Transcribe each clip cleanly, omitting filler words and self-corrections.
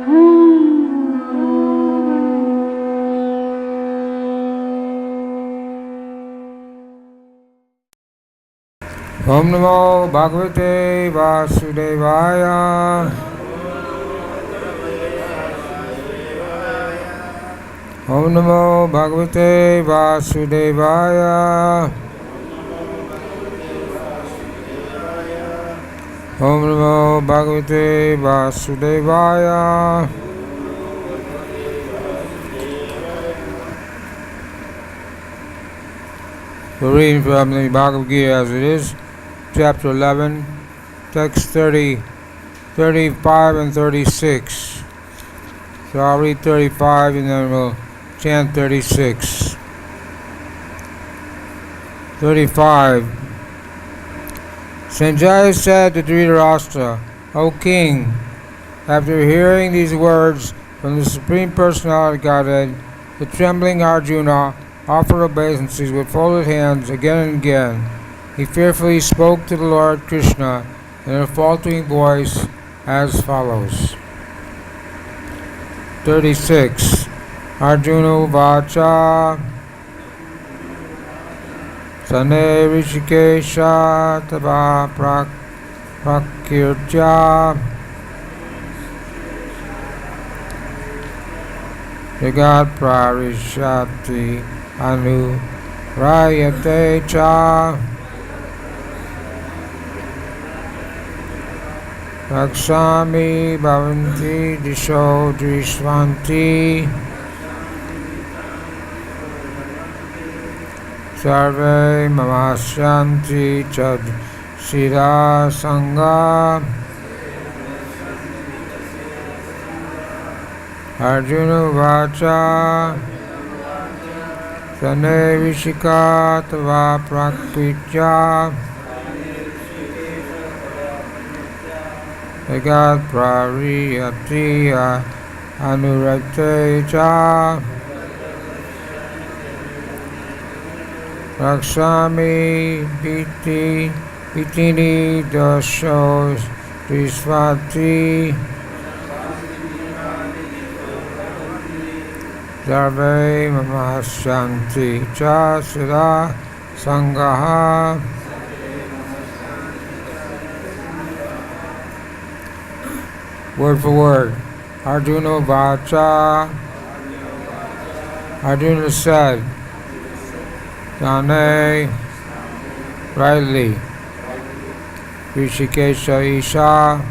Om Namo Bhagavate Vasudevaya. Om Namo Bhagavate Vasudevaya. Om Namo Bhagavate Vasudevaya. We're reading from the Bhagavad-Gita as it is, chapter 11, text 30, 35 and 36. So I'll read 35 and then we'll chant 36. 35. Sanjaya said to Dhritarashtra, O king, after hearing these words from the Supreme Personality of Godhead, the trembling Arjuna offered obeisances with folded hands again and again. He fearfully spoke to the Lord Krishna in a faltering voice as follows. 36. Arjuna Vacha Sane Rishikesha Tava Prakirtya Jagat Prarishati Anu Rayate Cha Rakshami Bhavanti Disho Drishvanti Sarve Mamasyanti Chad Shira Sangha. Arjuna Vacha Sane Vishika Tava Prakritya Jagat Prariyati Anurate Cha Rakshami Pitini Dasho Drisvati Sarve Mamasyanti Cha Sira Sangaha. Word for word. Arjuna Vacha. Arjuna said, Dane, rightly, Rishikesha Isha,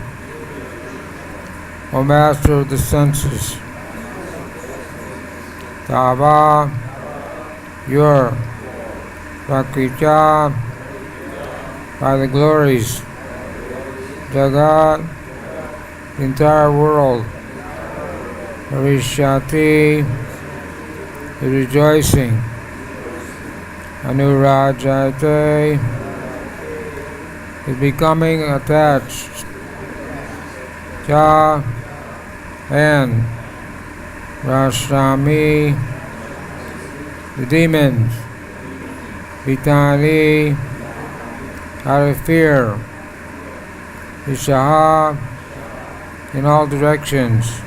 O master of the senses, Tava, your Prakritya, by the glories, Jagat, the entire world, Harishati, the rejoicing, Anurajate, is becoming attached, Cha, and Rashrami, the demons, Vitani, out of fear, Ishaha, in all directions,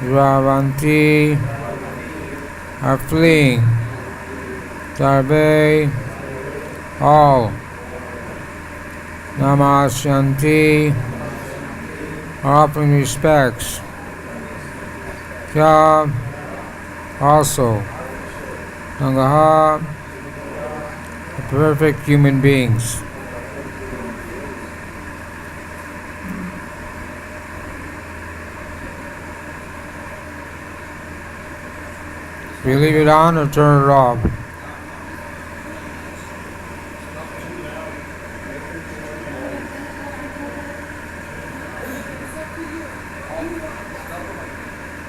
Ravanti, are fleeing, Sarve, all, Namasyanti, are offering respects, Kya, also, Sangaha, the perfect human beings. We leave it on or turn it off?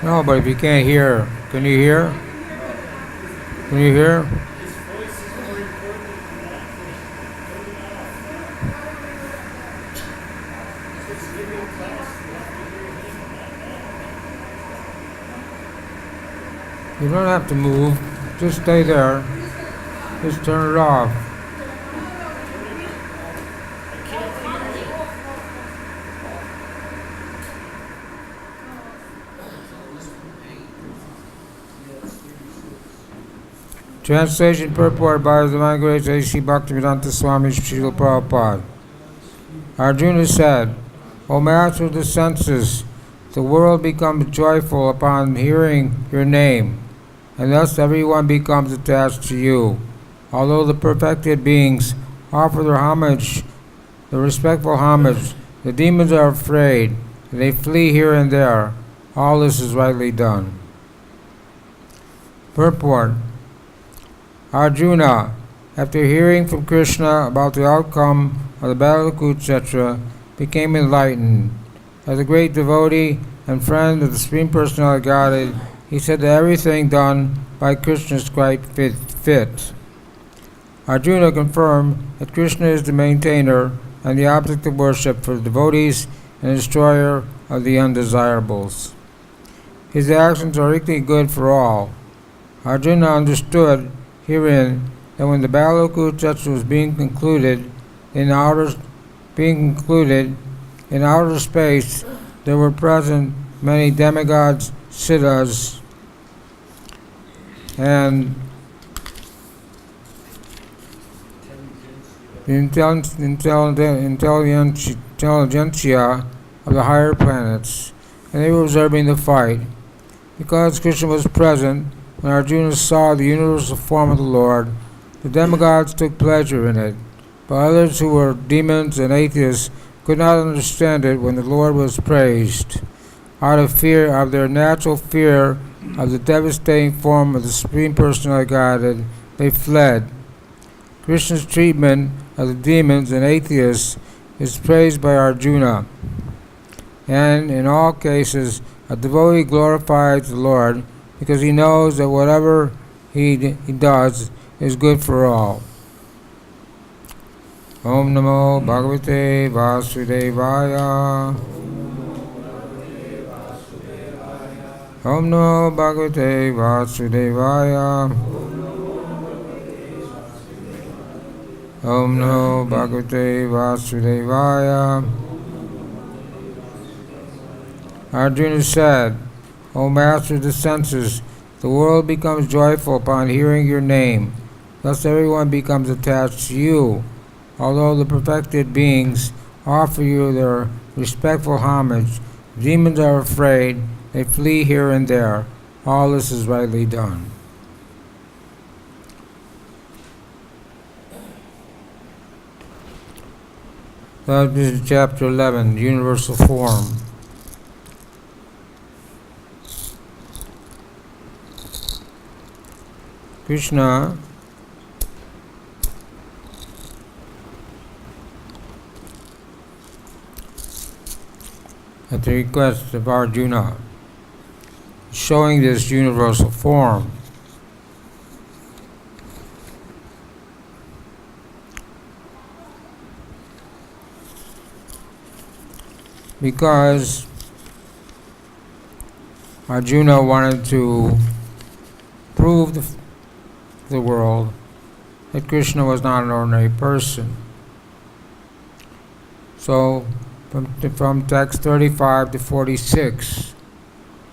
No, but if you can't hear, can you hear? Can you hear? You don't have to move, just stay there. Just turn it off. Translation purport by the Divine Grace A.C. Bhaktivedanta Swami Srila Prabhupada. Arjuna said, O Master of the senses, the world becomes joyful upon hearing your name, and thus everyone becomes attached to you. Although the perfected beings offer their homage, the respectful homage, the demons are afraid, and they flee here and there. All this is rightly done. Purport. Arjuna, after hearing from Krishna about the outcome of the battle of Kurukshetra, became enlightened. As a great devotee and friend of the Supreme Personality of Godhead, he said that everything done by Krishna is quite fit. Arjuna confirmed that Krishna is the maintainer and the object of worship for the devotees and destroyer of the undesirables. His actions are equally good for all. Arjuna understood herein that when the battle of Kurukshetra was being concluded in outer space, there were present many demigods, siddhas, and the intelligentsia of the higher planets, and they were observing the fight. Because Krishna was present, when Arjuna saw the universal form of the Lord, the demigods took pleasure in it, but others who were demons and atheists could not understand it when the Lord was praised. Out of their natural fear of the devastating form of the Supreme Personality of Godhead, they fled. Krishna's treatment of the demons and atheists is praised by Arjuna, and in all cases, a devotee glorifies the Lord because he knows that whatever he does is good for all. Om Namo Bhagavate Vasudevaya. Om Namo Bhagavate Vasudevaya. Om Namo Bhagavate Vasudevaya. Arjuna said, O Master of the senses, the world becomes joyful upon hearing your name. Thus everyone becomes attached to you. Although the perfected beings offer you their respectful homage, demons are afraid, they flee here and there. All this is rightly done. That is chapter 11, Universal Form. Krishna at the request of Arjuna, showing this universal form. Because Arjuna wanted to prove the world that Krishna was not an ordinary person. So, from text 35 to 46,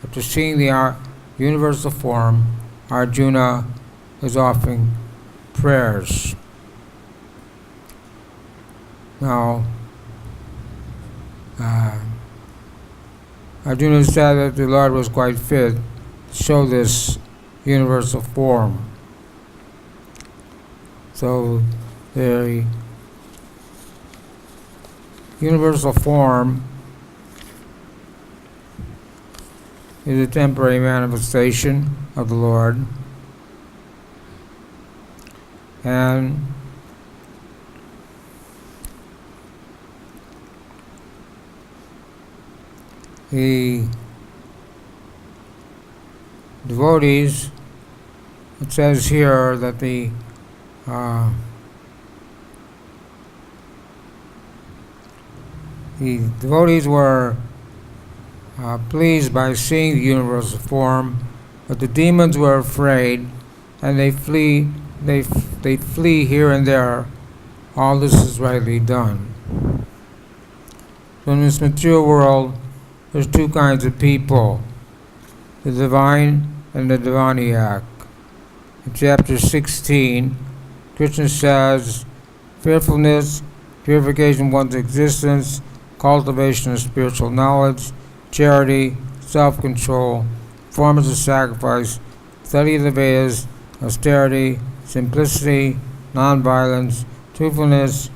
after seeing the universal form, Arjuna is offering prayers. Now, Arjuna said that the Lord was quite fit to show this universal form. So, the universal form is a temporary manifestation of the Lord, and the devotees, it says here that the devotees were pleased by seeing the universal form, but the demons were afraid, and they flee here and there. All this is rightly done. So in this material world, there's two kinds of people, the divine and the demoniac. In chapter 16, Krishna says, fearfulness, purification of one's existence, cultivation of spiritual knowledge, charity, self-control, forms of sacrifice, study of the Vedas, austerity, simplicity, non-violence, truthfulness,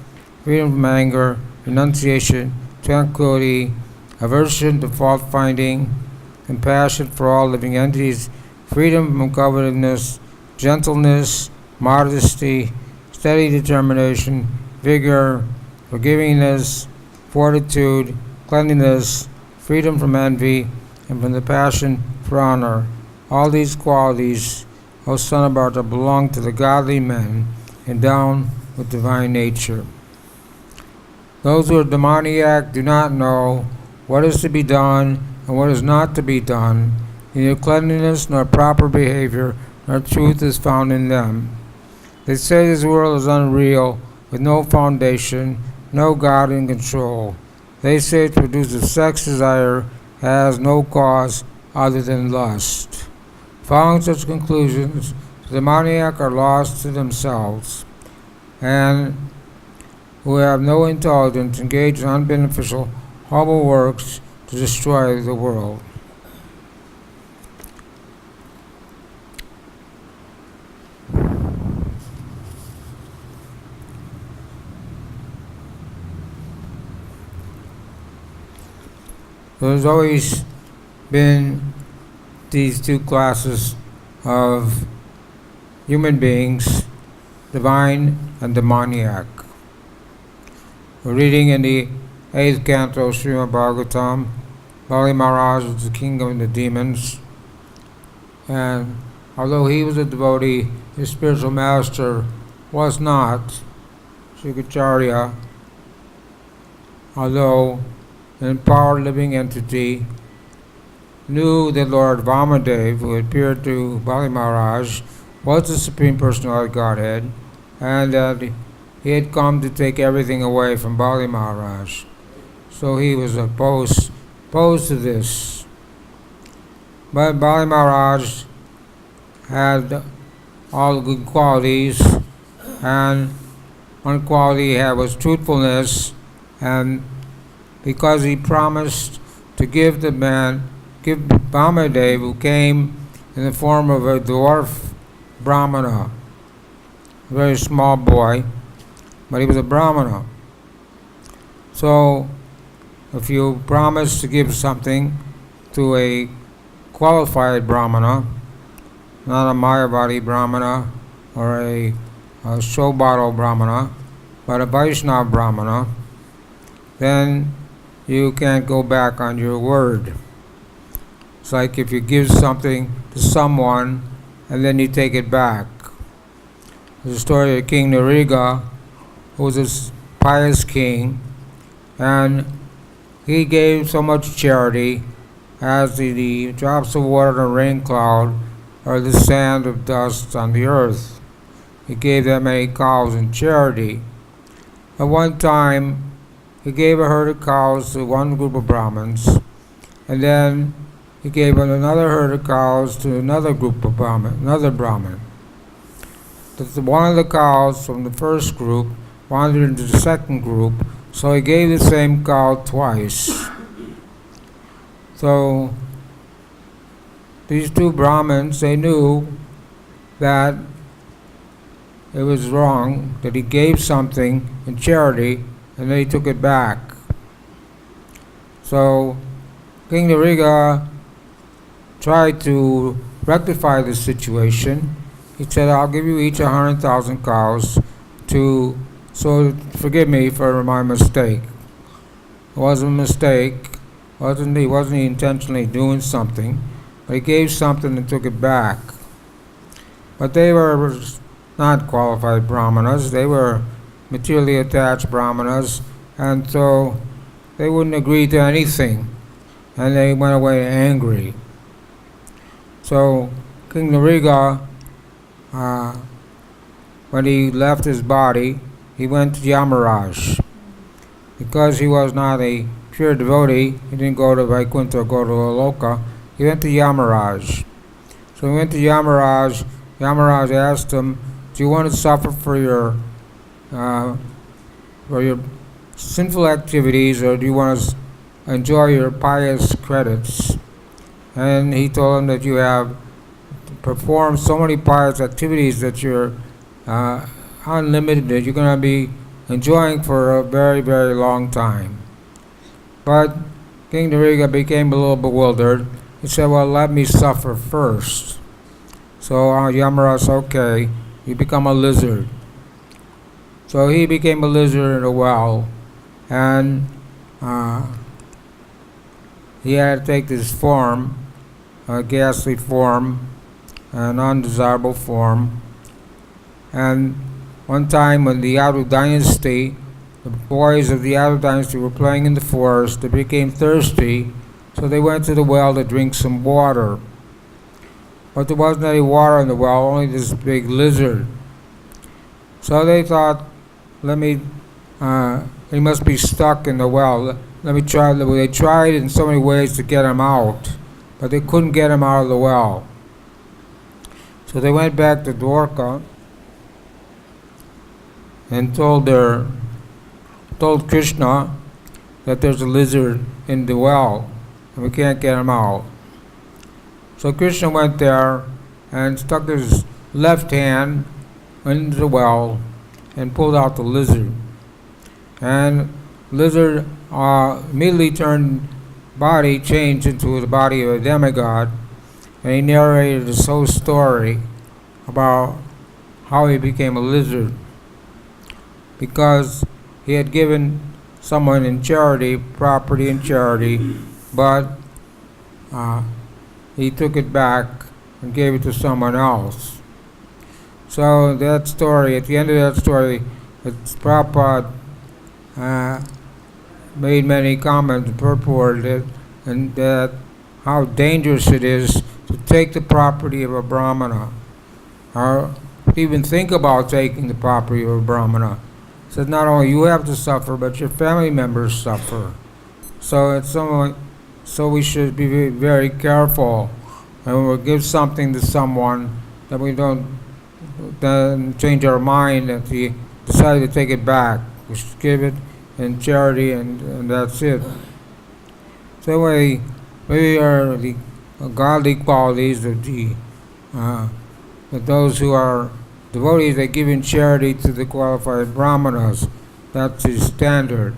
freedom from anger, renunciation, tranquility, aversion to fault-finding, compassion for all living entities, freedom from covetousness, gentleness, modesty, steady determination, vigor, forgivingness, fortitude, cleanliness, freedom from envy, and from the passion for honor. All these qualities, O son of Bharata, belong to the godly men endowed with divine nature. Those who are demoniac do not know what is to be done and what is not to be done. Neither cleanliness nor proper behavior nor truth is found in them. They say this world is unreal, with no foundation, no God in control. They say it produces sex desire, has no cause other than lust. Following such conclusions, the demoniac are lost to themselves, and who have no intelligence engage in unbeneficial, horrible works to destroy the world. There's always been these two classes of human beings, divine and demoniac. We're reading in the 8th canto, Srimad Bhagavatam, Bali Maharaj was the king of the demons, and although he was a devotee, his spiritual master was not. Shrikacharya, although an empowered living entity, knew that Lord Vamadev, who appeared to Bali Maharaj, was the Supreme Personality of Godhead, and that he had come to take everything away from Bali Maharaj. So he was opposed to this. But Bali Maharaj had all the good qualities, and one quality he had was truthfulness, and because he promised to give Vamadev, who came in the form of a dwarf Brahmana, a very small boy, but he was a Brahmana. So, if you promise to give something to a qualified Brahmana, not a Mayavadi Brahmana or a Shobharo Brahmana, but a Vaishnava Brahmana, then you can't go back on your word. It's like if you give something to someone and then you take it back. There's a story of King Nariga, who was a pious king, and he gave so much charity as the drops of water in a rain cloud or the sand of dust on the earth. He gave them many cows in charity. At one time, he gave a herd of cows to one group of Brahmins, and then he gave another herd of cows to another group of another Brahmin. One of the cows from the first group wandered into the second group, so he gave the same cow twice. So these two Brahmins, they knew that it was wrong, that he gave something in charity and then he took it back. So King Nariga tried to rectify the situation. He said, I'll give you each 100,000 cows so forgive me for my mistake. It wasn't a mistake. He wasn't intentionally doing something, but he gave something and took it back. But they were not qualified Brahmanas. They were materially attached Brahmanas, and so they wouldn't agree to anything, and they went away angry. So King Nariga, when he left his body, he went to Yamaraj. Because he was not a pure devotee, he didn't go to Vaikuntha or go to Aloka, he went to Yamaraj. So he went to Yamaraj, Yamaraj asked him, do you want to suffer for your sinful activities, or do you want to enjoy your pious credits? And he told him that you have performed so many pious activities that you're unlimited, that you're going to be enjoying for a very, very long time. But King Dariga became a little bewildered. He said, well, let me suffer first. So Yamaraj said, okay, you become a lizard. So he became a lizard in a well, and he had to take this form, a ghastly form, an undesirable form. And one time when the Yadu dynasty, the boys of the Yadu dynasty were playing in the forest, they became thirsty, so they went to the well to drink some water. But there wasn't any water in the well, only this big lizard. So they thought, he must be stuck in the well. Let me try. They tried in so many ways to get him out, but they couldn't get him out of the well. So they went back to Dwarka and told Krishna that there's a lizard in the well and we can't get him out. So Krishna went there and stuck his left hand into the well and pulled out the lizard. And lizard immediately changed into the body of a demigod, and he narrated his whole story about how he became a lizard. Because he had given someone in charity, property in charity, but he took it back and gave it to someone else. So that story, at the end of that story, Prabhupada made many comments and purported it, and that how dangerous it is to take the property of a Brahmana, or even think about taking the property of a Brahmana. So not only you have to suffer, but your family members suffer. So we should be very careful, and when we give something to someone, that we don't then change our mind and we decide to take it back. We should give it in charity, and that's it. So maybe are the godly qualities of those who are devotees. They give in charity to the qualified brahmanas. That's the standard.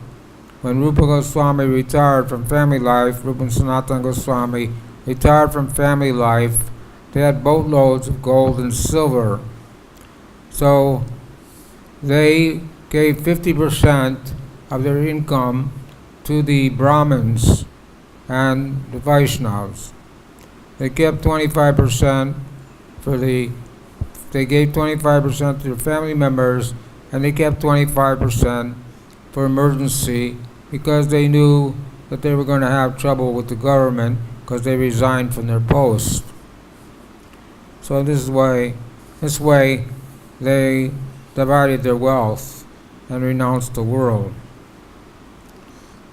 When Rupa Goswami retired from family life, Rupa and Sanatana Goswami retired from family life, they had boatloads of gold and silver. So they gave 50% of their income to the Brahmins and the Vaishnavas. They kept 25% they gave 25% to their family members, and they kept 25% for emergency, because they knew that they were going to have trouble with the government because they resigned from their post. So this way they divided their wealth and renounced the world.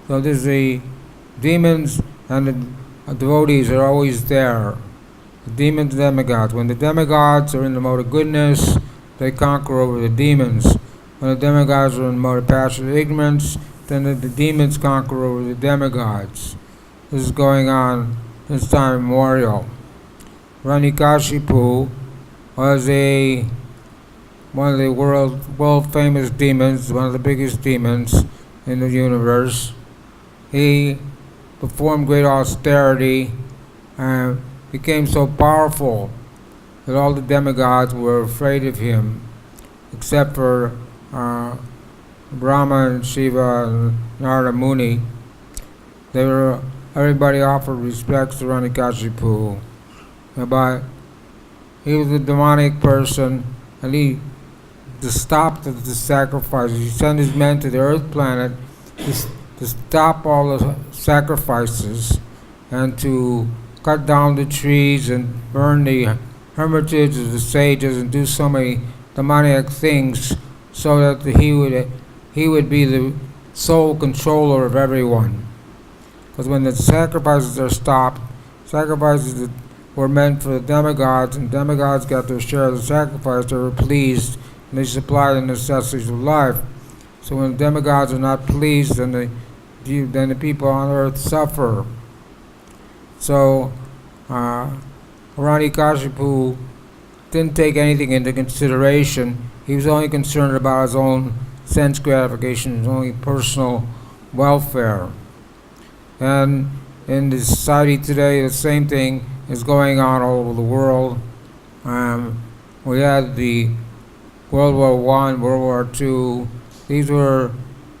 So there's the demons and the devotees are always there. The demons and demigods. When the demigods are in the mode of goodness, they conquer over the demons. When the demigods are in the mode of passionate ignorance, then the demons conquer over the demigods. This is going on since time immemorial. Hiranyakashipu was one of the world famous demons, one of the biggest demons in the universe. He performed great austerity and became so powerful that all the demigods were afraid of him, except for Brahma and Shiva and Narada Muni. Everybody offered respects to Hiranyakashipu. But he was a demonic person, and he stopped the sacrifices. He sent his men to the earth planet to stop all the sacrifices and to cut down the trees and burn the hermitages of the sages and do so many demoniac things, so that he would be the sole controller of everyone. Because when the sacrifices are stopped, sacrifices were meant for the demigods, and demigods got their share of the sacrifice. They were pleased, and they supplied the necessities of life. So when the demigods are not pleased, then the people on earth suffer. So Hiranyakashipu didn't take anything into consideration. He was only concerned about his own sense gratification, his own personal welfare. And in the society today, the same thing is going on all over the world. We had the World War I, World War II. These were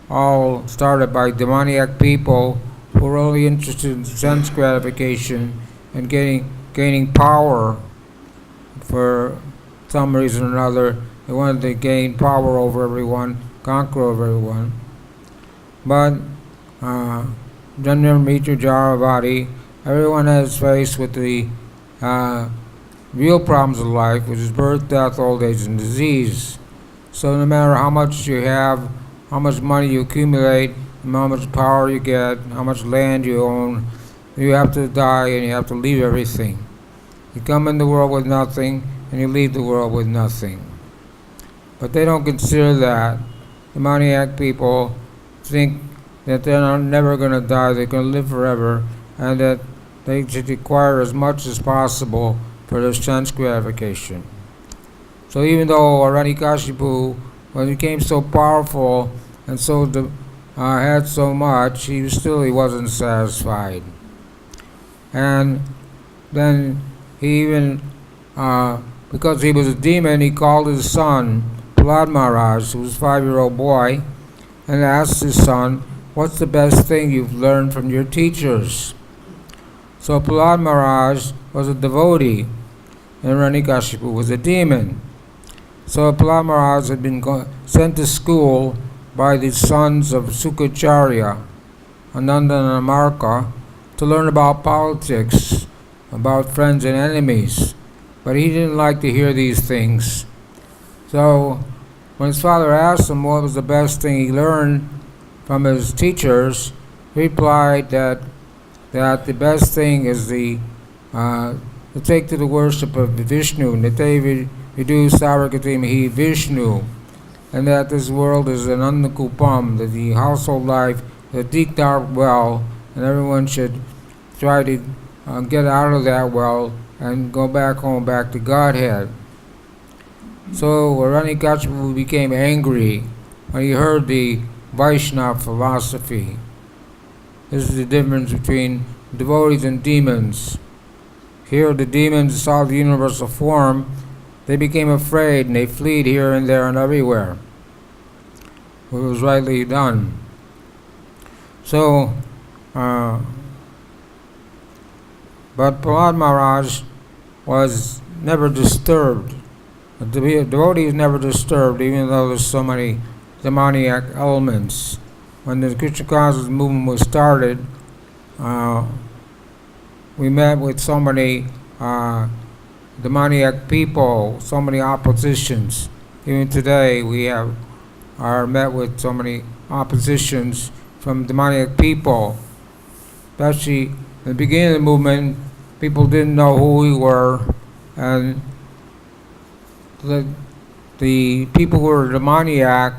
all started by demoniac people who were only interested in sense gratification and gaining power for some reason or another. They wanted to gain power over everyone, conquer over everyone. But Janmamrita Jaravati, everyone is faced with the real problems of life, which is birth, death, old age, and disease. So no matter how much you have, how much money you accumulate, how much power you get, how much land you own, you have to die and you have to leave everything. You come in the world with nothing, and you leave the world with nothing. But they don't consider that. The demoniac people think that they're never going to die, they're going to live forever, and that they should acquire as much as possible for their sense gratification. So even though Hiranyakashipu, when he became so powerful and so had so much, he wasn't satisfied. And then he even, because he was a demon, he called his son, Prahlad Maharaj, who was a 5-year-old boy, and asked his son, "What's the best thing you've learned from your teachers?" So Prahlad Maharaj was a devotee, and Hiranyakashipu was a demon. So Prahlad Maharaj had been sent to school by the sons of Sukacharya, Ananda and Amarka, to learn about politics, about friends and enemies. But he didn't like to hear these things. So when his father asked him what was the best thing he learned from his teachers, he replied that the best thing is to take to the worship of Vishnu, Nitya Vidu Sarvagatim Hi Vishnu, and that this world is an annakupam, that the household life is a deep dark well, and everyone should try to get out of that well and go back home, back to Godhead. So Hiranyakashipu became angry when he heard the Vaishnava philosophy. This is the difference between devotees and demons. Here the demons saw the universal form, they became afraid and they fled here and there and everywhere. It was rightly done. So, but Prahlad Maharaj was never disturbed. The devotee is never disturbed, even though there's so many demoniac elements. When the Krishna consciousness movement was started, we met with so many demoniac people, so many oppositions. Even today we are met with so many oppositions from demoniac people. Especially in the beginning of the movement, people didn't know who we were, and the people who were demoniac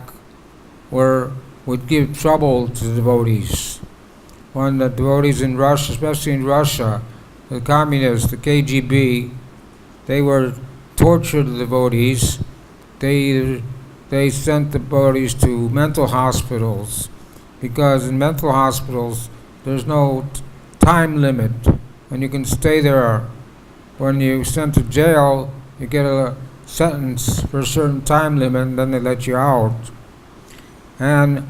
would give trouble to the devotees. When the devotees in Russia, especially in Russia, the communists, the KGB, they were tortured the devotees. They sent the devotees to mental hospitals, because in mental hospitals there's no time limit, and you can stay there. When you're sent to jail, you get a sentence for a certain time limit, and then they let you out. And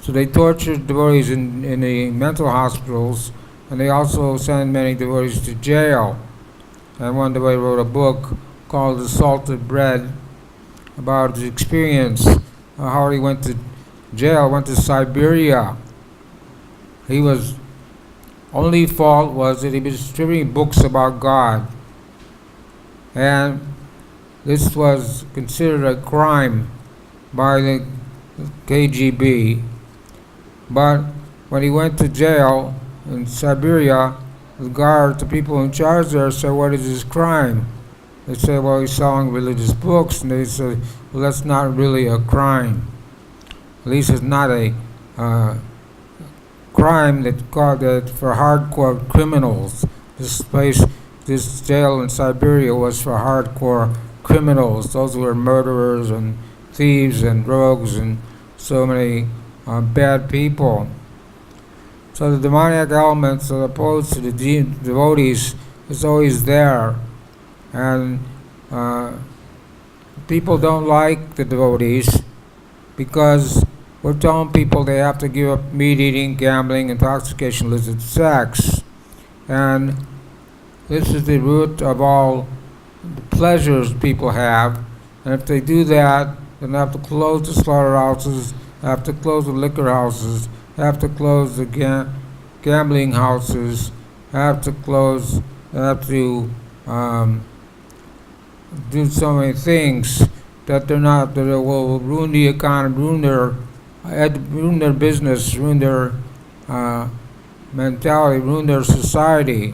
so they tortured devotees in the mental hospitals, and they also sent many devotees to jail. And one devotee wrote a book called The Salted Bread about his experience, how he went to jail, went to Siberia. Only fault was that he was distributing books about God. And this was considered a crime by the KGB. But when he went to jail in Siberia, the guards, the people in charge there, say, "What is his crime?" They say, "Well, he's selling religious books," and they say, "Well, that's not really a crime. At least it's not a crime that called it for hardcore criminals. This place, this jail in Siberia was for hardcore criminals, those who were murderers and thieves and rogues and so many bad people." So the demoniac elements, as opposed to the devotees, is always there. And people don't like the devotees because we're telling people they have to give up meat eating, gambling, intoxication, illicit sex. And this is the root of all the pleasures people have. And if they do that, then they have to close the slaughterhouses, they have to close the liquor houses, they have to close the gambling houses, they have to do so many things that will ruin the economy, ruin their business, ruin their mentality, ruin their society,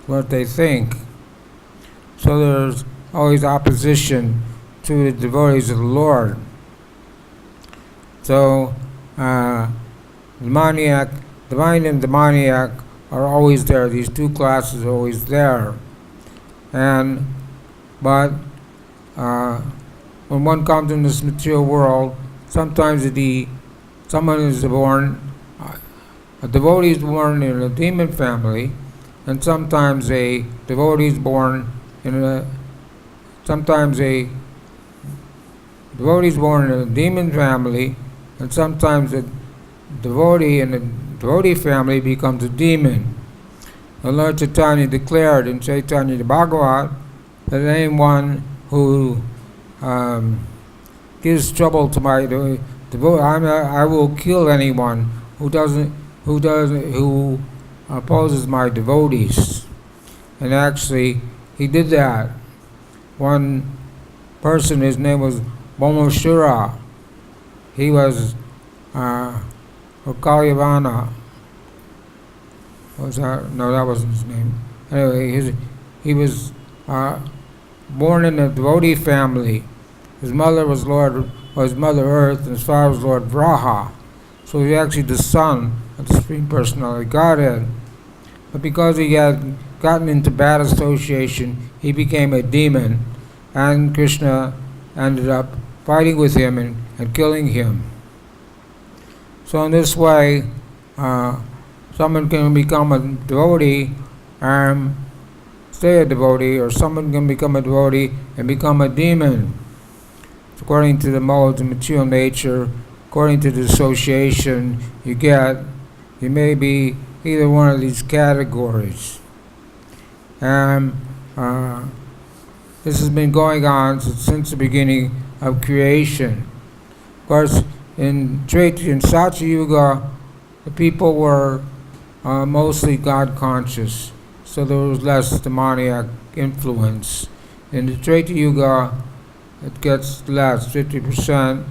what they think. So there's always opposition to the devotees of the Lord. So divine and demoniac are always there. These two classes are always there. But when one comes in this material world, sometimes a devotee is born in a demon family, and sometimes a devotee is born in a demon family, and sometimes a devotee in a devotee family becomes a demon. The Lord Chaitanya declared in Chaitanya Bhagavad that anyone who gives trouble to my devotee, I will kill anyone who opposes my devotees. And actually, he did that. One person, his name was Bhuwaneshwar. He was Kalyavana. Was that? No, that wasn't his name. Anyway, he was born in a devotee family. His mother was Mother Earth, and his father was Lord Vraha. So he was actually the son of the Supreme Personality Godhead. But because he had gotten into bad association, he became a demon, and Krishna ended up fighting with him and killing him. So in this way, someone can become a devotee and stay a devotee, or someone can become a devotee and become a demon. According to the modes of material nature, according to the association you get, you may be either one of these categories. And this has been going on since the beginning of creation. Of course, in Satya Yuga, the people were mostly God conscious, so there was less demoniac influence. In the Treta Yuga, it gets less, 50%.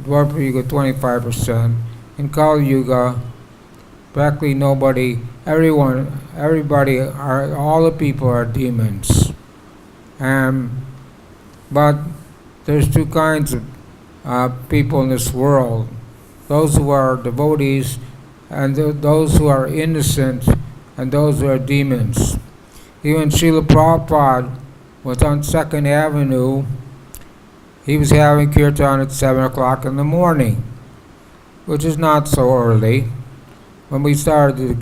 Dwapara Yuga, 25%. In Kali Yuga, practically nobody, everybody, all the people are demons. But there's two kinds of people in this world: those who are devotees, and those who are innocent, and those who are demons. Even Srila Prabhupada was on 2nd Avenue. He was having kirtan at 7 o'clock in the morning, which is not so early. When we started the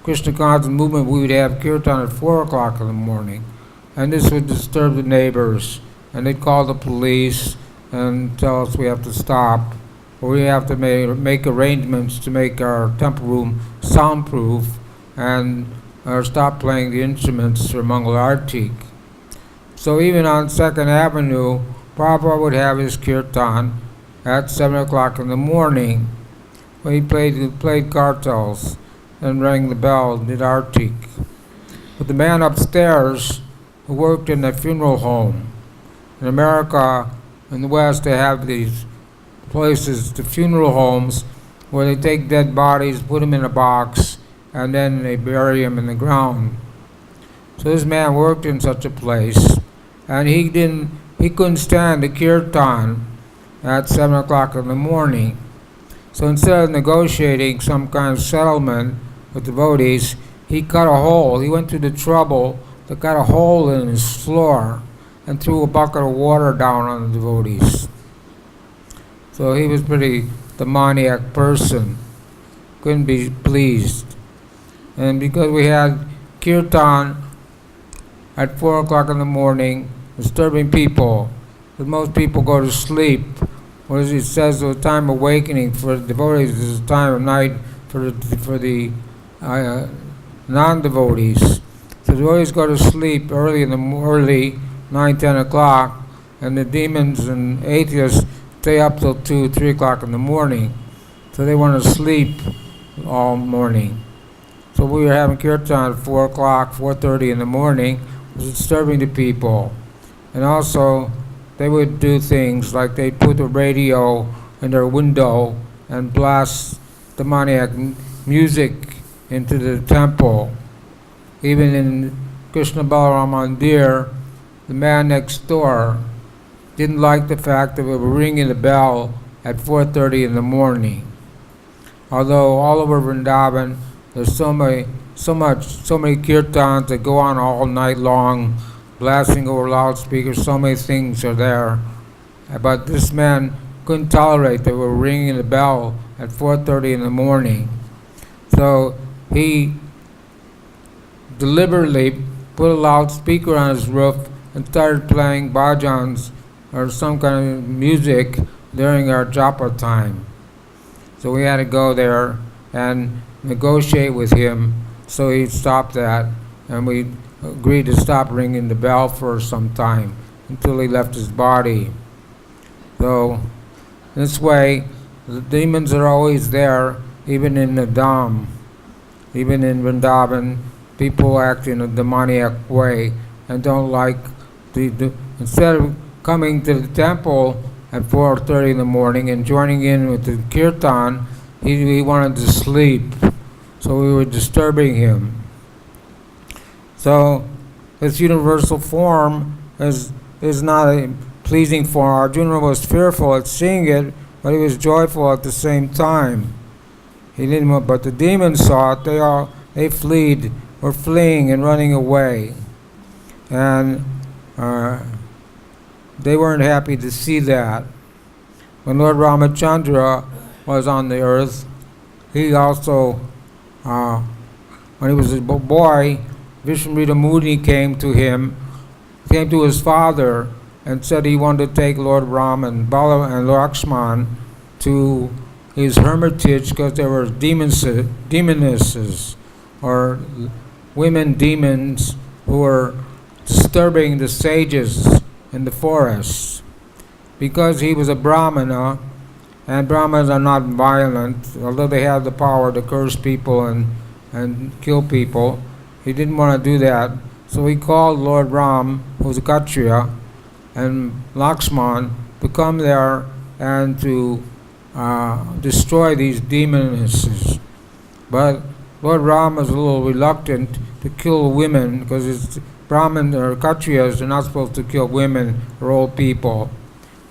Krishna conscious movement, we would have kirtan at 4 o'clock in the morning. And this would disturb the neighbors, and they'd call the police and tell us we have to stop, or we have to make arrangements to make our temple room soundproof, and or stop playing the instruments for Mangal Artik. So even on 2nd Avenue, Prabhupada would have his kirtan at 7 o'clock in the morning, when he played kartals and rang the bell and did Artik. But the man upstairs, who worked in a funeral home, in America, in the West, they have these places, the funeral homes, where they take dead bodies, put them in a box, and then they bury him in the ground. So this man worked in such a place, and he couldn't stand the kirtan at 7 o'clock in the morning. So instead of negotiating some kind of settlement with devotees, he cut a hole. He went through the trouble to cut a hole in his floor and threw a bucket of water down on the devotees. So he was a pretty demoniac person. Couldn't be pleased. And because we had kirtan at 4 o'clock in the morning, disturbing people, because most people go to sleep. Whereas it says the time of awakening for the devotees is the time of night for the non-devotees. So devotees go to sleep early 9, 10 o'clock, and the demons and atheists stay up till 2, 3 o'clock in the morning. So they want to sleep all morning. So we were having kirtan at 4 o'clock, 4:30 in the morning. It was disturbing the people. And also, they would do things like they put a radio in their window and blast demoniac music into the temple. Even in Krishna Balaram Mandir, the man next door didn't like the fact that we were ringing the bell at 4:30 in the morning. Although all over Vrindavan, there's so many kirtans that go on all night long, blasting over loudspeakers, so many things are there. But this man couldn't tolerate that we were ringing the bell at 4:30 in the morning. So he deliberately put a loudspeaker on his roof and started playing bhajans or some kind of music during our japa time. So we had to go there and negotiate with him so he'd stop that, and we agreed to stop ringing the bell for some time until he left his body. So this way, the demons are always there, even in the Dham, even in Vrindavan. People act in a demoniac way and don't like instead of coming to the temple at 4:30 in the morning and joining in with the kirtan, he wanted to sleep. So we were disturbing him. So this universal form is not a pleasing form. Arjuna was fearful at seeing it, but he was joyful at the same time. He didn't want, but the demons saw it. They were fleeing and running away, and they weren't happy to see that. When Lord Ramachandra was on the earth, he also, when he was a boy, Vishnuprita Muni came to his father, and said he wanted to take Lord Ram and Bala and Lakshman to his hermitage because there were demonesses, or women demons who were disturbing the sages in the forests. Because he was a Brahmana, and Brahmanas are not violent, although they have the power to curse people and kill people, he didn't want to do that. So he called Lord Ram, who was a Kshatriya, and Lakshman to come there and to destroy these demonesses. But Lord Ram was a little reluctant to kill women because it's Brahmin or Kshatriyas are not supposed to kill women or old people.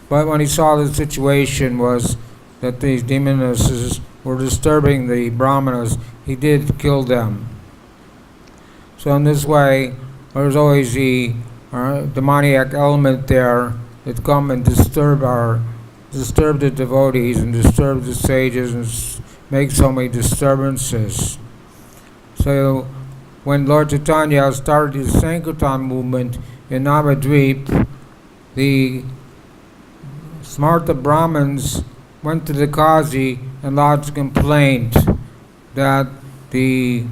But when he saw the situation was that these demonesses were disturbing the Brahmanas, he did kill them. So in this way, there's always the demoniac element there that come and disturb the devotees and disturb the sages and make so many disturbances. So when Lord Chaitanya started his Sankirtan movement in Navadvip, the Smarta Brahmins went to the Qazi and lodged a complaint that the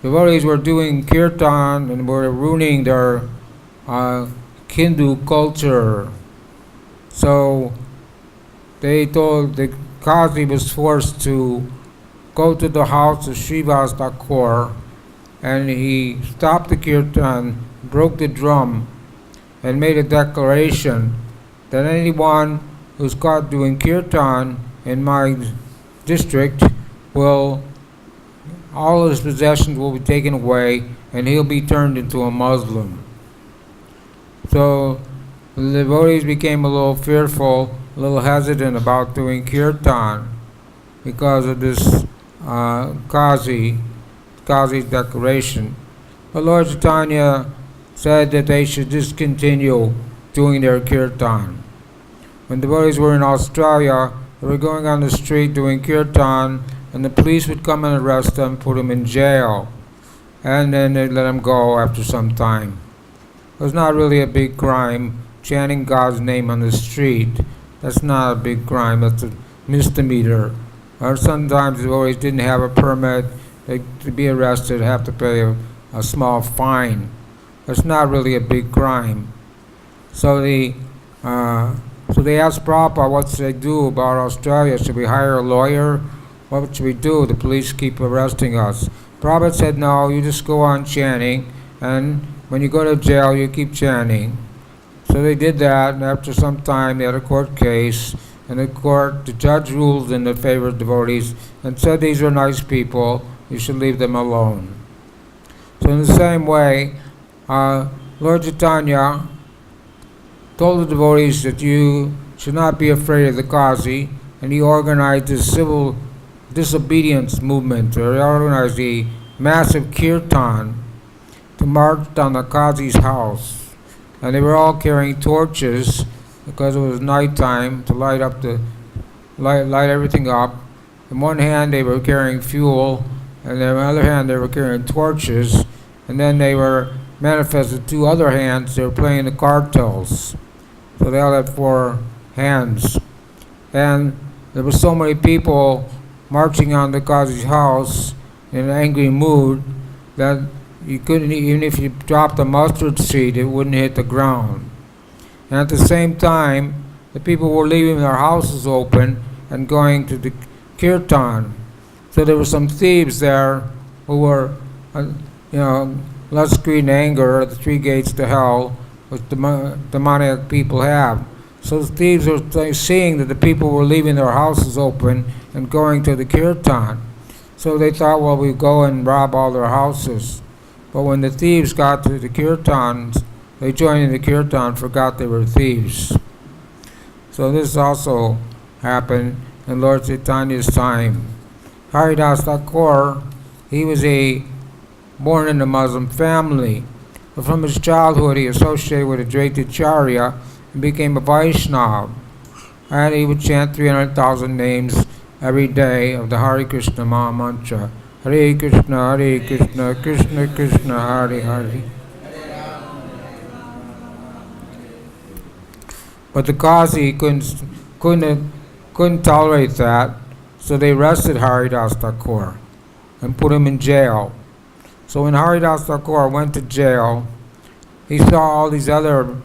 devotees were doing kirtan and were ruining their Hindu culture. So they told the Qazi was forced to go to the house of Srivas Thakur, and he stopped the kirtan, broke the drum, and made a declaration that anyone who's caught doing kirtan in my district will all his possessions will be taken away, and he'll be turned into a Muslim. So the devotees became a little fearful, a little hesitant about doing kirtan because of this Qazi's declaration. But Lord Chaitanya said that they should just continue doing their kirtan. When devotees were in Australia, they were going on the street doing kirtan, and the police would come and arrest them, put them in jail, and then they'd let them go after some time. It was not really a big crime, chanting God's name on the street. That's not a big crime, that's a misdemeanor. Or sometimes devotees didn't have a permit, to be arrested, have to pay a small fine. That's not really a big crime. So they asked Prabhupada, what should they do about Australia? Should we hire a lawyer? What should we do? The police keep arresting us. Prabhupada said, no, you just go on chanting, and when you go to jail, you keep chanting. So they did that, and after some time, they had a court case, and the judge ruled in the favor of devotees and said these are nice people, you should leave them alone. So in the same way, Lord Chaitanya told the devotees that you should not be afraid of the Qazi, and he organized a civil disobedience movement, or he organized a massive kirtan to march down the Qazi's house. And they were all carrying torches because it was nighttime to light everything up. In one hand they were carrying fuel, and in the other hand they were carrying torches, and then they were manifested two other hands, they were playing the cartels. So they all had four hands. And there were so many people marching on the Qazi's house in an angry mood that you couldn't, even if you dropped a mustard seed, it wouldn't hit the ground. And at the same time, the people were leaving their houses open and going to the kirtan. So there were some thieves there who were, lust, greed, and anger, the three gates to hell, which demoniac people have. So the thieves were seeing that the people were leaving their houses open and going to the kirtan. So they thought, well, we go and rob all their houses. But when the thieves got to the kirtans, they joined in the kirtan, forgot they were thieves. So this also happened in Lord Chaitanya's time. Haridas Thakur, he was born in a Muslim family. But from his childhood, he associated with Advaitacharya and became a Vaishnava. And he would chant 300,000 names every day of the Hare Krishna Maha Mantra. Hare Krishna, Krishna Krishna, Hare Hare. But the Qazi couldn't tolerate that, so they arrested Haridas Thakur and put him in jail. So when Haridas Thakur went to jail, he saw all these other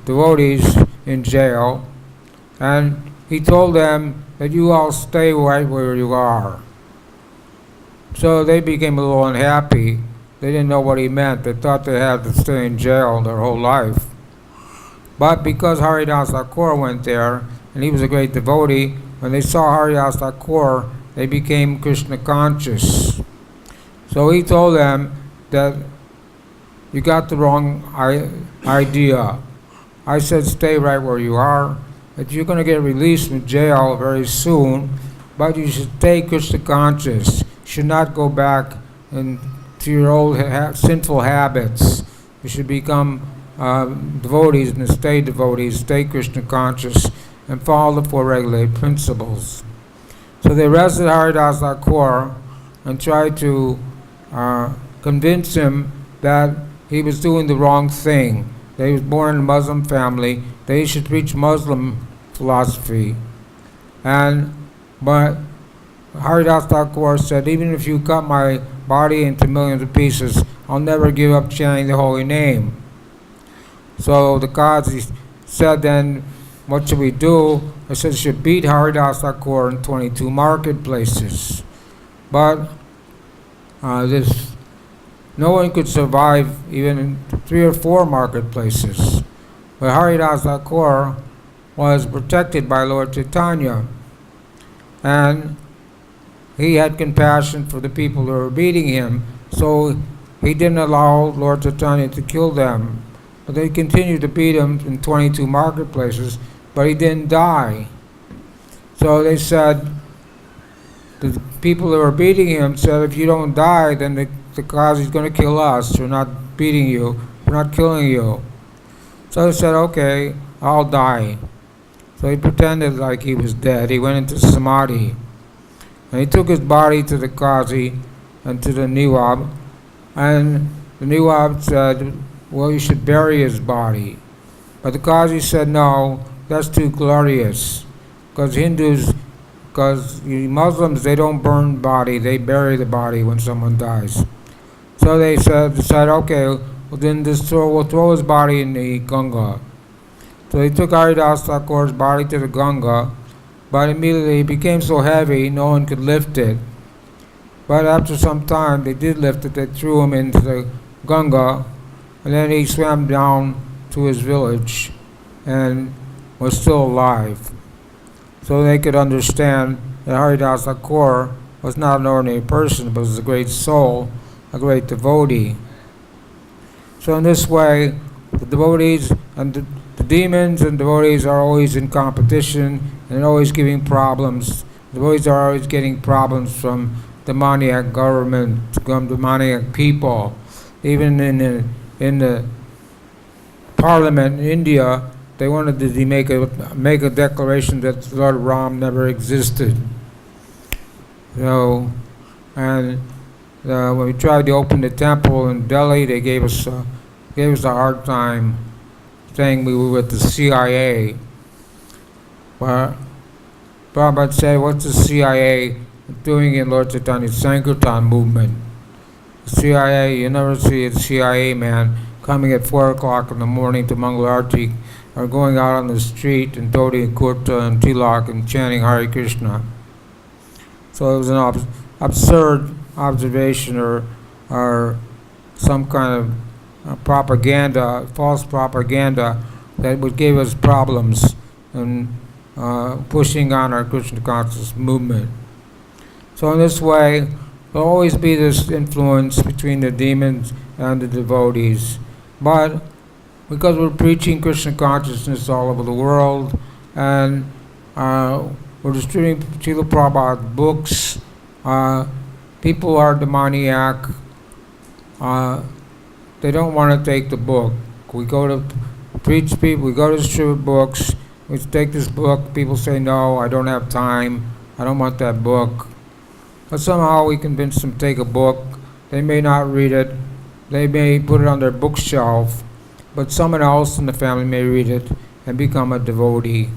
devotees in jail, and he told them that you all stay right where you are. So they became a little unhappy. They didn't know what he meant. They thought they had to stay in jail their whole life. But because Haridas Thakur went there, and he was a great devotee, when they saw Haridas Thakur, they became Krishna conscious. So he told them that you got the wrong idea. I said stay right where you are, that you're going to get released from jail very soon, but you should stay Krishna conscious. You should not go back to your old sinful habits. You should become devotees and stay Krishna conscious, and follow the four regulated principles. So they arrested Haridas Thakur and tried to convince him that he was doing the wrong thing, that he was born in a Muslim family, that he should preach Muslim philosophy. But Haridas Thakur said, even if you cut my body into millions of pieces, I'll never give up chanting the holy name. So the Qazi said, then, what should we do? I said, you should beat Haridas Thakur in 22 marketplaces. But no one could survive even in 3 or 4 marketplaces. But Haridas Thakur was protected by Lord Chaitanya. And he had compassion for the people who were beating him, so he didn't allow Lord Chaitanya to kill them. But they continued to beat him in 22 marketplaces, but he didn't die. So they said, the people who were beating him said, if you don't die, then the Qazi is going to kill us. We're not beating you. We're not killing you. So he said, okay, I'll die. So he pretended like he was dead. He went into samadhi. And he took his body to the Qazi and to the Nawab. And the Nawab said, well, you should bury his body. But the Qazi said, no, that's too glorious. Because Muslims, they don't burn body, they bury the body when someone dies. So they decided, okay, well then we'll throw his body in the Ganga. So they took Haridas Thakur's body to the Ganga, but immediately it became so heavy, no one could lift it. But after some time, they did lift it, they threw him into the Ganga, and then he swam down to his village and was still alive. So they could understand that Haridas Thakur was not an ordinary person, but was a great soul, a great devotee. So in this way, the devotees and the demons and devotees are always in competition and always giving problems. The devotees are always getting problems from demoniac government, from demoniac people. Even in the parliament in India, they wanted to make a declaration that Lord Ram never existed. So, and when we tried to open the temple in Delhi, they gave us a hard time, saying we were with the CIA. But Prabhupada said, what's the CIA doing in Lord Chaitanya's Sankirtan movement? The CIA, you never see a CIA man coming at 4 o'clock in the morning to Mangalarti or going out on the street in Dhoti and Kurta and Tilak and chanting Hare Krishna. So it was an absurd observation or some kind of propaganda, false propaganda that would give us problems in pushing on our Krishna conscious movement. So in this way, there'll always be this influence between the demons and the devotees. But because we're preaching Krishna consciousness all over the world, and we're distributing Srila Prabhupada books, people are demoniac. They don't want to take the book. We go to preach people, we go to distribute books, we take this book, people say, no, I don't have time, I don't want that book. But somehow we convince them to take a book. They may not read it, they may put it on their bookshelf, but someone else in the family may read it and become a devotee.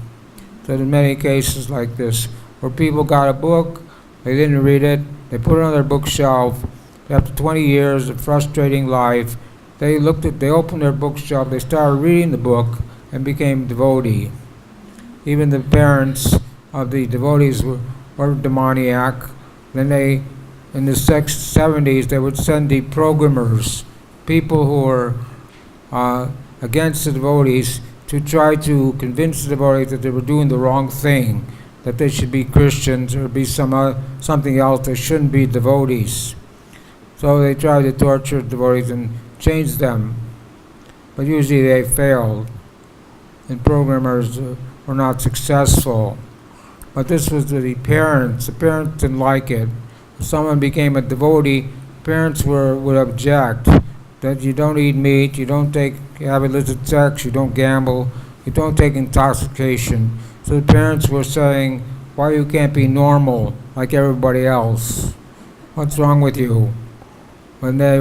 So there's many cases like this, where people got a book, they didn't read it, they put it on their bookshelf. After 20 years of frustrating life, they opened their bookshelf, they started reading the book and became devotee. Even the parents of the devotees were demoniac. Then in the 70s, they would send deprogrammers, people who were against the devotees, to try to convince the devotees that they were doing the wrong thing, that they should be Christians or be something else, they shouldn't be devotees. So they tried to torture the devotees and change them, but usually they failed, and programmers were not successful. But this was the parents. The parents didn't like it. If someone became a devotee, parents would object that you don't eat meat, you don't have illicit sex, you don't gamble, you don't take intoxication. So the parents were saying, why you can't be normal like everybody else? What's wrong with you? When they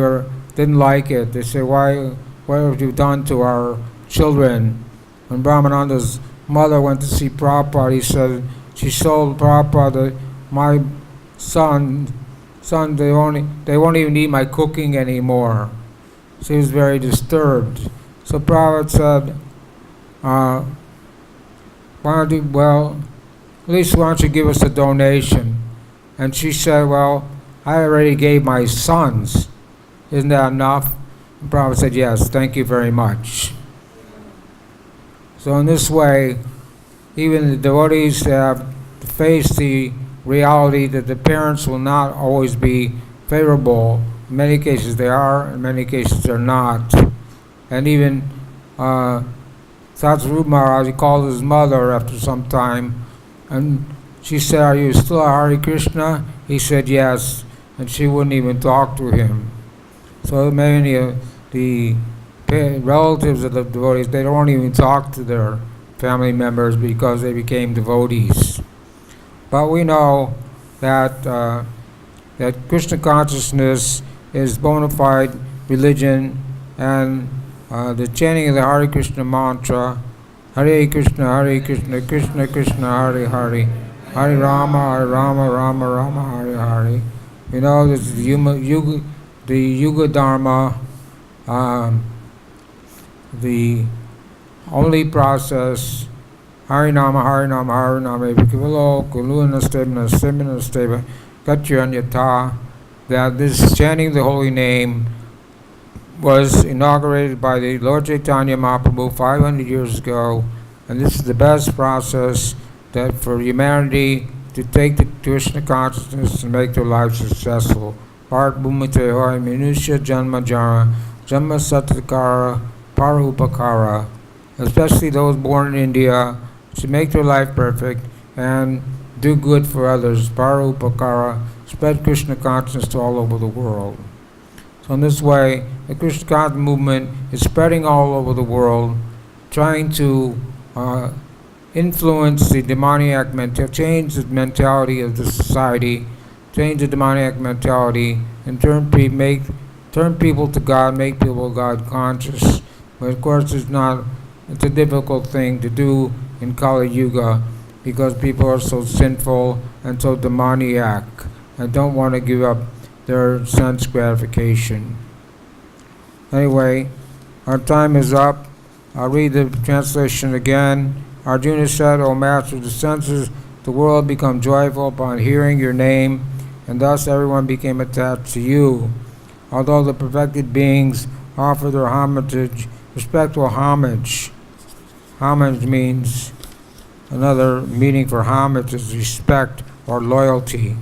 didn't like it, they say, what have you done to our children? When Brahmananda's mother went to see Prabhupada, he said, she told Prabhupada, my son, they won't even eat my cooking anymore. She was very disturbed. So Prabhupada said, why don't you give us a donation? And she said, well, I already gave my sons. Isn't that enough? And Prabhupada said, yes, thank you very much. So in this way, even the devotees have to face the reality that the parents will not always be favorable. In many cases they are, in many cases they're not. And even Satsarup Maharaj, he called his mother after some time, and she said, "Are you still a Hare Krishna?" He said, "Yes," and she wouldn't even talk to him. So many of the relatives of the devotees, they don't even talk to their family members because they became devotees. But we know that that Krishna consciousness is bona fide religion, and the chanting of the Hare Krishna mantra, Hare Krishna, Krishna Krishna, Hare Hare, Hare Rama, Rama Rama, Hare Hare. You know, this is the Yuga Dharma, the only process. Harinama, Harinama, Harinama, Vikivalo, Kuluna Stema, Semina Stema, Gatyanyata, that this chanting the holy name was inaugurated by the Lord Chaitanya Mahaprabhu 500 years ago, and this is the best process that for humanity to take the Krishna consciousness and make their life successful. Bharat Bhumite Hoy Minusha Janma Jara, Janma Satakara, Parupakara, especially those born in India, to make their life perfect and do good for others, Parupakara, spread Krishna consciousness to all over the world. So in this way, the Krishna consciousness movement is spreading all over the world, trying to influence the demoniac mentality, change the mentality of the society, change the demoniac mentality, and turn people to God, make people God conscious. But of course, it's a difficult thing to do in Kali Yuga because people are so sinful and so demoniac and don't want to give up their sense gratification. Anyway, our time is up. I'll read the translation again. Arjuna said, "O Master, the senses, the world become joyful upon hearing your name, and thus everyone became attached to you. Although the perfected beings offer their homage, respectful homage." Homage means, another meaning for homage is respect or loyalty.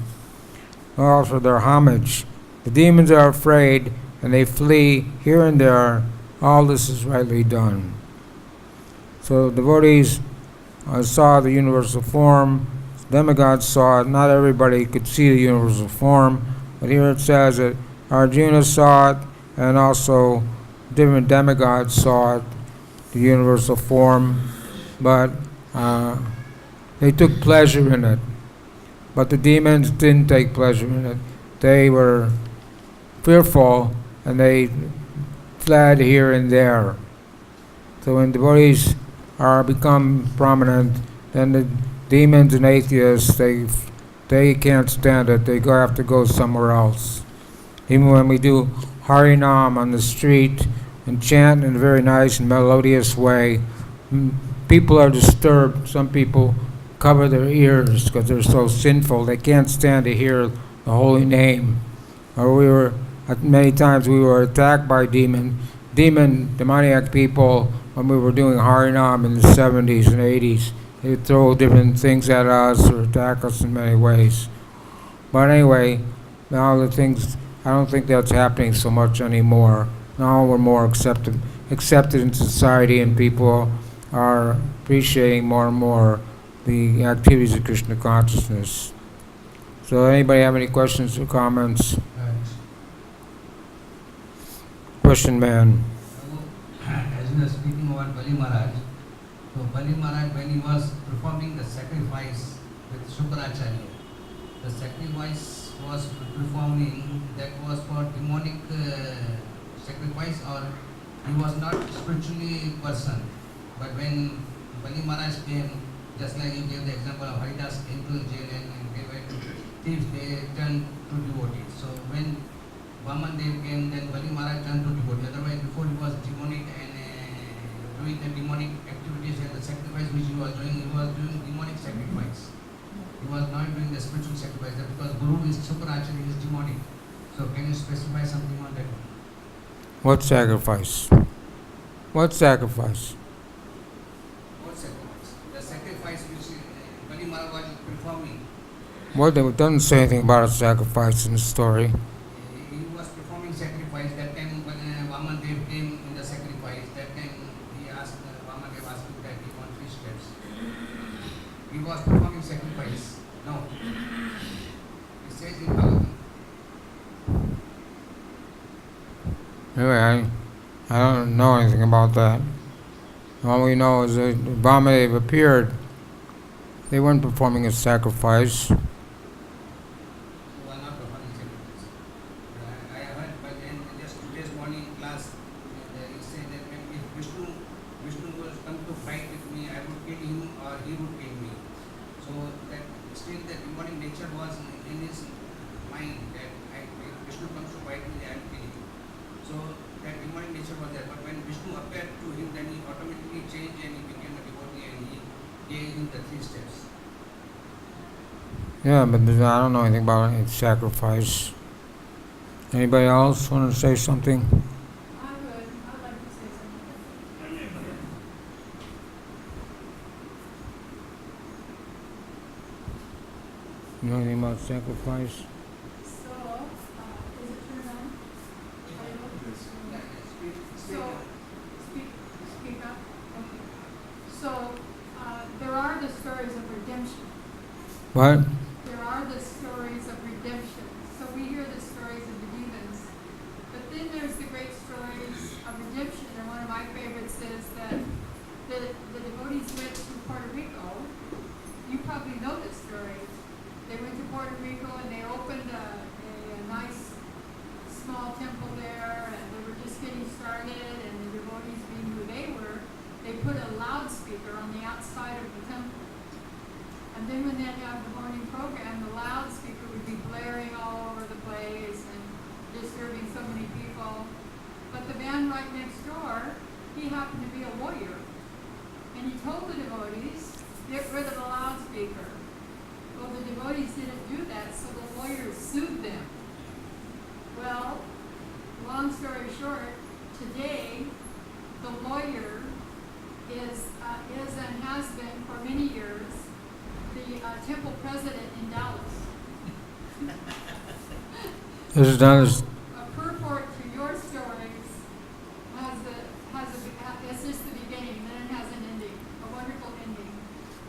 Offer their homage. The demons are afraid and they flee here and there. All this is rightly done. So devotees saw the universal form. Demigods saw it. Not everybody could see the universal form, but here it says that Arjuna saw it, and also different demigods saw it, the universal form, but they took pleasure in it. But the demons didn't take pleasure in it. They were fearful and they fled here and there. So when devotees become prominent, then the demons and atheists, they can't stand it. They have to go somewhere else. Even when we do Harinam on the street and chant in a very nice and melodious way, people are disturbed. Some people cover their ears because they're so sinful. They can't stand to hear the holy name. Or many times we were attacked by demoniac people when we were doing Harinam in the 70s and 80s. They would throw different things at us or attack us in many ways. But anyway, now I don't think that's happening so much anymore. Now we're more accepted in society, and people are appreciating more and more the activities of Krishna consciousness. So anybody have any questions or comments? Question man. As you were speaking about Bali Maharaj, so Bali Maharaj, when he was performing the sacrifice with Shukracharya, the sacrifice was performing, that was for demonic sacrifice, or he was not spiritually person. But when Bali Maharaj came, just like you gave the example of Haridas came to the jail and they were thieves, they turned to devotees. So when Vaman Dev came, then Bali Maharaj turned to devotee. Otherwise, before he was demonic and doing the demonic activities and the sacrifice which he was doing demonic sacrifice. He was not doing the spiritual sacrifice. That because Guru is Shukracharya, he is demonic. So can you specify something on that? What sacrifice? What sacrifice? What sacrifice? The sacrifice which Bali Maharaj was performing. Well, it doesn't say anything about a sacrifice in the story. He was performing sacrifice. That time when Vamandev came in the sacrifice, that time he asked, Vamandev asked him that he wants 3 steps. He was performing sacrifice. No. It says in Bhagavad. Anyway, I don't know anything about that. All we know is that Vamandev appeared. They weren't performing a sacrifice. Who are not performing sacrifice. I heard, but then just today's morning class, he said that if Vishnu was come to fight with me, I would kill him or he would kill me. So that still the demonic nature was in his mind that if Vishnu comes to fight me, I will kill him. So that demonic nature was there. But when Vishnu appeared to him, then he automatically changed and he became a devotee and he gave him the 3 steps. Yeah, but I don't know anything about any sacrifice. Anybody else want to say something? I would. I'd like to say something. You know anything about sacrifice? So, is it turned on? Are you looking? So, speak up. Okay. So, there are the stories of redemption. What? There are the stories of redemption. So we hear the stories of the demons. But then there's the great stories of redemption. And one of my favorites is that the devotees went to Puerto Rico. You probably know this story. They went to Puerto Rico and they opened a nice small temple there, and they were just getting started, and the devotees, being who they were, they put a loudspeaker on the outside of the temple. And then when they'd have the morning program, the loudspeaker would be blaring all over the place and disturbing so many people. But the man right next door, he happened to be a lawyer. And he told the devotees, get rid of the loudspeaker. Well, the devotees didn't do that, so the lawyers sued them. Well, long story short, today, the lawyer is and has been for many years the temple president in Dallas. This is done as A purport to your stories it's just the beginning, then it has an ending, a wonderful ending.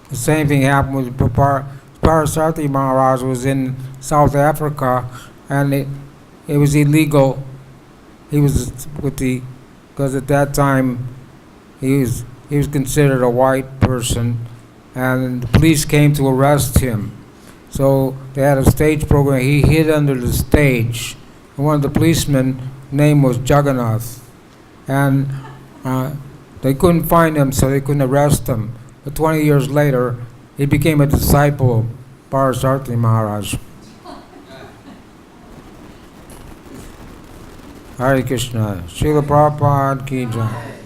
the same thing happened with Parasarthi Maharaj was in South Africa, and it was illegal. He was because at that time he was considered a white person, and the police came to arrest him. So they had a stage program. He hid under the stage. And one of the policemen' name was Jagannath, and they couldn't find him, so they couldn't arrest him. But 20 years later, he became a disciple of Parasarthi Maharaj. Hare Krishna. Srila Prabhupada ki jai.